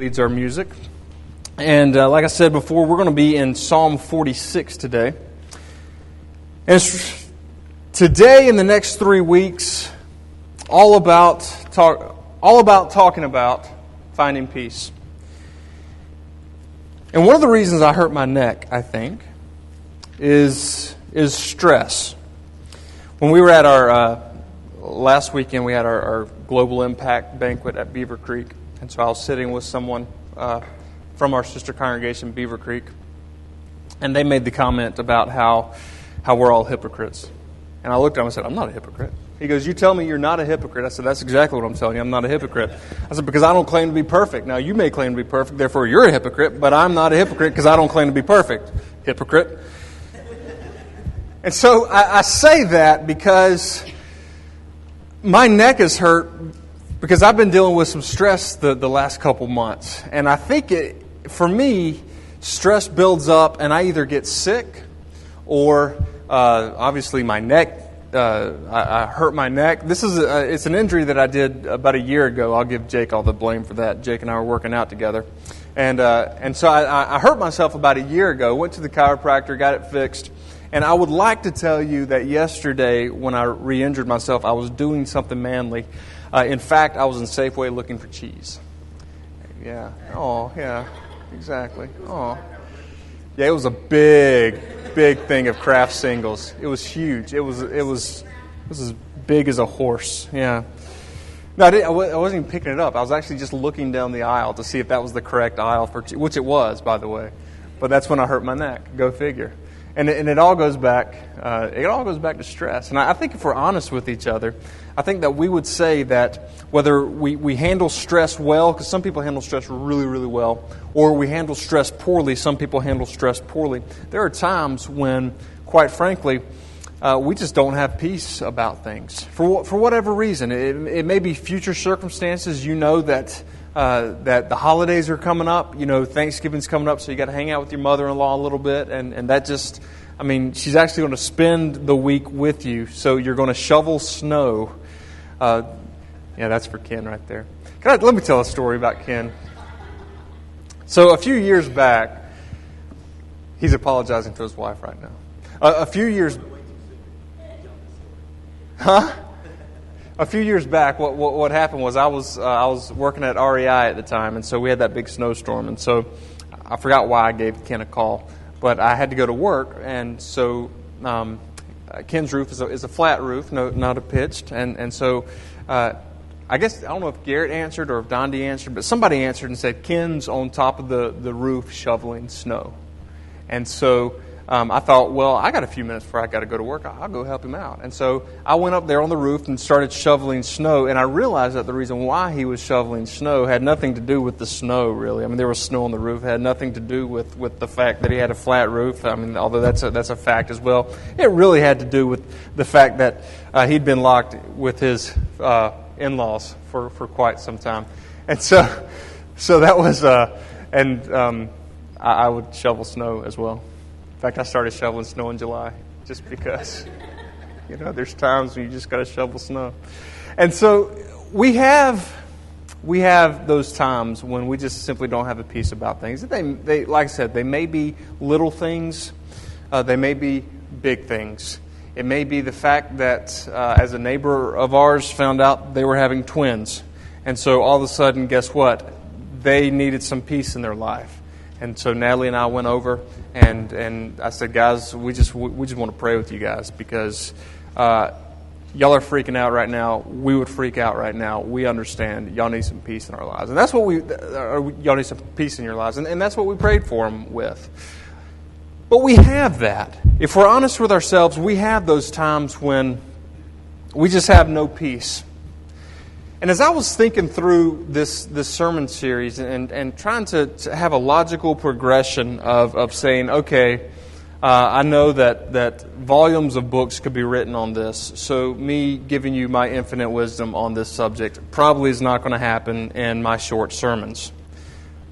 Leads our music. And like I said before, we're going to be in Psalm 46 today. And today, in the next 3 weeks, all about talking about finding peace. And one of the reasons I hurt my neck, I think, is stress. When we were at our last weekend, we had our Global Impact banquet at Beaver Creek. And so I was sitting with someone from our sister congregation, Beaver Creek, and they made the comment about how we're all hypocrites. And I looked at him and said, I'm not a hypocrite. He goes, you tell me you're not a hypocrite. I said, that's exactly what I'm telling you. I'm not a hypocrite. I said, because I don't claim to be perfect. Now, you may claim to be perfect, therefore you're a hypocrite, but I'm not a hypocrite because I don't claim to be perfect. Hypocrite. And so I say that because my neck is hurt because I've been dealing with some stress the last couple months. And I think, for me, stress builds up and I either get sick or, obviously, my neck, I hurt my neck. It's an injury that I did about a year ago. I'll give Jake all the blame for that. Jake and I were working out together. And so I hurt myself about a year ago, went to the chiropractor, got it fixed. And I would like to tell you that yesterday, when I re-injured myself, I was doing something manly. In fact, I was in Safeway looking for cheese. Yeah. Oh, yeah. Exactly. Oh. Yeah, it was a big thing of Kraft singles. It was huge. It was as big as a horse. Yeah. No, I wasn't even picking it up. I was actually just looking down the aisle to see if that was the correct aisle for cheese, which it was, by the way. But that's when I hurt my neck. Go figure. And it all goes back. It all goes back to stress. And I think if we're honest with each other, I think that we would say that whether we handle stress well, because some people handle stress really, really well, or we handle stress poorly. Some people handle stress poorly. There are times when, quite frankly, we just don't have peace about things for whatever reason. It may be future circumstances. You know that the holidays are coming up. You know, Thanksgiving's coming up, so you got to hang out with your mother-in-law a little bit, and that just, I mean, she's actually going to spend the week with you, so you're going to shovel snow. Yeah, that's for Ken right there. Let me tell a story about Ken. So a few years back, he's apologizing to his wife right now. A few years back, what happened was I was working at REI at the time, and so we had that big snowstorm, and so I forgot why I gave Ken a call, but I had to go to work, and so Ken's roof is a flat roof, not a pitched, and so I guess I don't know if Garrett answered or if Dondi answered, but somebody answered and said Ken's on top of the roof shoveling snow, and so. I thought, well, I got a few minutes before I got to go to work. I'll go help him out. And so I went up there on the roof and started shoveling snow. And I realized that the reason why he was shoveling snow had nothing to do with the snow, really. I mean, there was snow on the roof. It had nothing to do with the fact that he had a flat roof. I mean, although that's a fact as well. It really had to do with the fact that he'd been locked with his in-laws for quite some time. And so that was, I would shovel snow as well. In fact, I started shoveling snow in July just because, there's times when you just got to shovel snow. And so we have those times when we just simply don't have a peace about things. They like I said, they may be little things. They may be big things. It may be the fact that as a neighbor of ours found out they were having twins. And so all of a sudden, guess what? They needed some peace in their life. And so Natalie and I went over, and I said, guys, we just want to pray with you guys because y'all are freaking out right now. We would freak out right now. We understand y'all need some peace in our lives, and that's what y'all need some peace in your lives, and that's what we prayed for them with. But we have that. If we're honest with ourselves, we have those times when we just have no peace. And as I was thinking through this sermon series and trying to have a logical progression of saying, okay, I know that volumes of books could be written on this, so me giving you my infinite wisdom on this subject probably is not going to happen in my short sermons.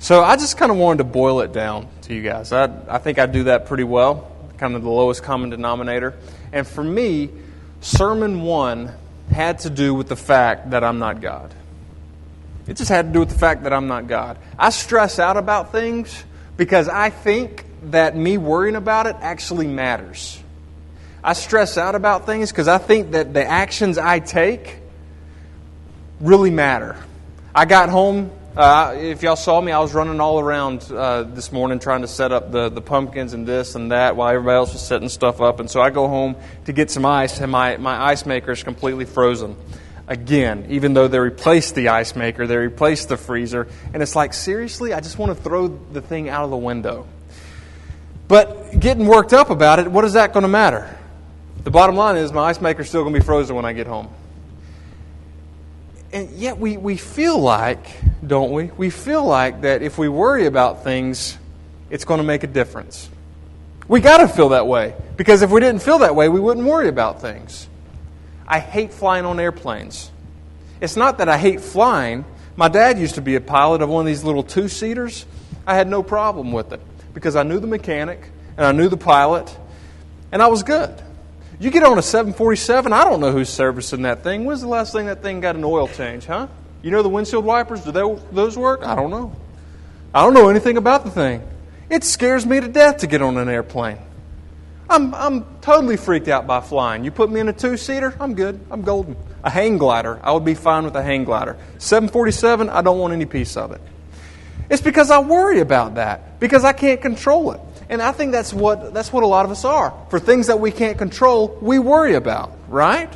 So I just kind of wanted to boil it down to you guys. I think I do that pretty well, kind of the lowest common denominator. And for me, Sermon 1 had to do with the fact that I'm not God. It just had to do with the fact that I'm not God. I stress out about things because I think that me worrying about it actually matters. I stress out about things because I think that the actions I take really matter. I got home. If y'all saw me, I was running all around this morning trying to set up the pumpkins and this and that while everybody else was setting stuff up. And so I go home to get some ice, and my ice maker is completely frozen. Again, even though they replaced the ice maker, they replaced the freezer. And it's like, seriously? I just want to throw the thing out of the window. But getting worked up about it, what is that going to matter? The bottom line is my ice maker is still going to be frozen when I get home. And yet we feel like, don't we? We feel like that if we worry about things, it's going to make a difference. We got to feel that way. Because if we didn't feel that way, we wouldn't worry about things. I hate flying on airplanes. It's not that I hate flying. My dad used to be a pilot of one of these little two-seaters. I had no problem with it because I knew the mechanic and I knew the pilot, and I was good. You get on a 747, I don't know who's servicing that thing. When's the last thing that thing got an oil change, huh? You know the windshield wipers, do those work? I don't know. I don't know anything about the thing. It scares me to death to get on an airplane. I'm totally freaked out by flying. You put me in a two-seater, I'm good. I'm golden. A hang glider, I would be fine with a hang glider. 747, I don't want any piece of it. It's because I worry about that, because I can't control it. And I think that's what a lot of us are. For things that we can't control, we worry about, right?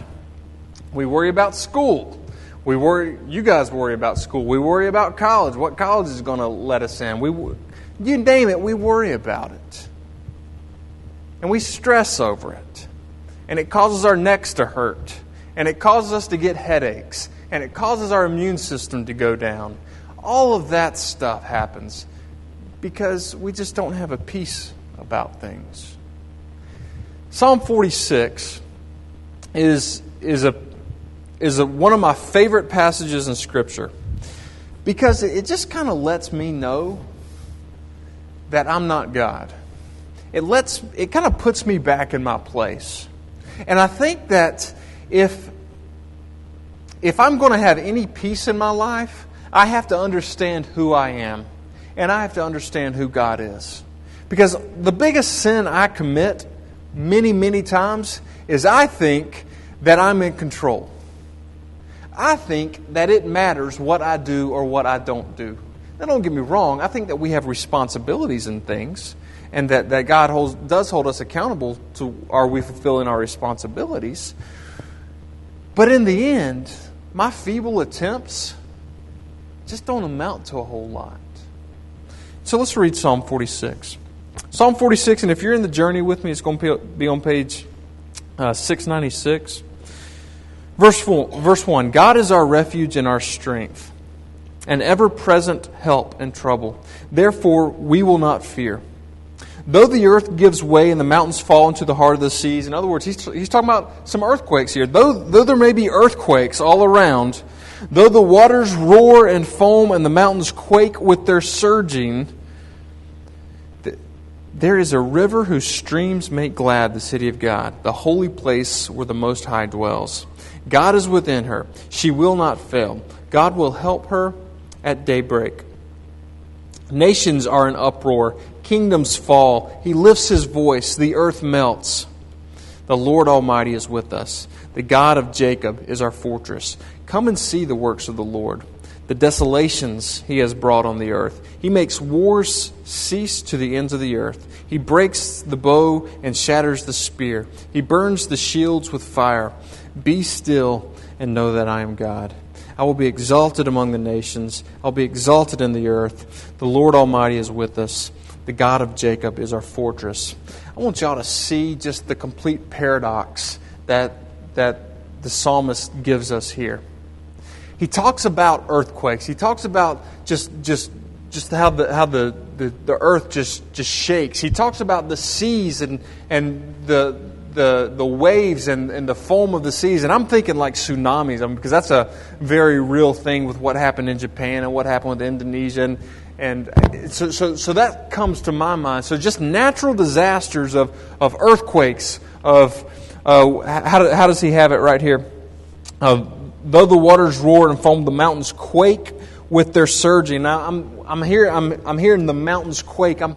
We worry about school. You guys worry about school. We worry about college. What college is going to let us in? You name it, we worry about it. And we stress over it. And it causes our necks to hurt. And it causes us to get headaches. And it causes our immune system to go down. All of that stuff happens because we just don't have a peace about things. Psalm 46 is one of my favorite passages in Scripture because it just kind of lets me know that I'm not God. It kind of puts me back in my place. And I think that if I'm going to have any peace in my life, I have to understand who I am. And I have to understand who God is. Because the biggest sin I commit many, many times is I think that I'm in control. I think that it matters what I do or what I don't do. Now, don't get me wrong. I think that we have responsibilities in things. And that God does hold us accountable to are we fulfilling our responsibilities. But in the end, my feeble attempts just don't amount to a whole lot. So let's read Psalm 46. Psalm 46, and if you're in the journey with me, it's going to be on page 696. Verse 1, God is our refuge and our strength, an ever-present help in trouble. Therefore, we will not fear. Though the earth gives way and the mountains fall into the heart of the seas. In other words, he's talking about some earthquakes here. Though there may be earthquakes all around, though the waters roar and foam and the mountains quake with their surging, there is a river whose streams make glad the city of God, the holy place where the Most High dwells. God is within her. She will not fail. God will help her at daybreak. Nations are in uproar. Kingdoms fall. He lifts His voice. The earth melts. The Lord Almighty is with us. The God of Jacob is our fortress. Come and see the works of the Lord, the desolations He has brought on the earth. He makes wars cease to the ends of the earth. He breaks the bow and shatters the spear. He burns the shields with fire. Be still and know that I am God. I will be exalted among the nations. I'll be exalted in the earth. The Lord Almighty is with us. The God of Jacob is our fortress. I want y'all to see just the complete paradox that the psalmist gives us here. He talks about earthquakes. He talks about just how the earth just shakes. He talks about the seas and the waves and the foam of the seas. And I'm thinking like tsunamis, because that's a very real thing with what happened in Japan and what happened with Indonesia. And so that comes to my mind. So just natural disasters of earthquakes, how does he have it right here? Though the waters roar and foam, the mountains quake with their surging. Now I'm hearing the mountains quake. I'm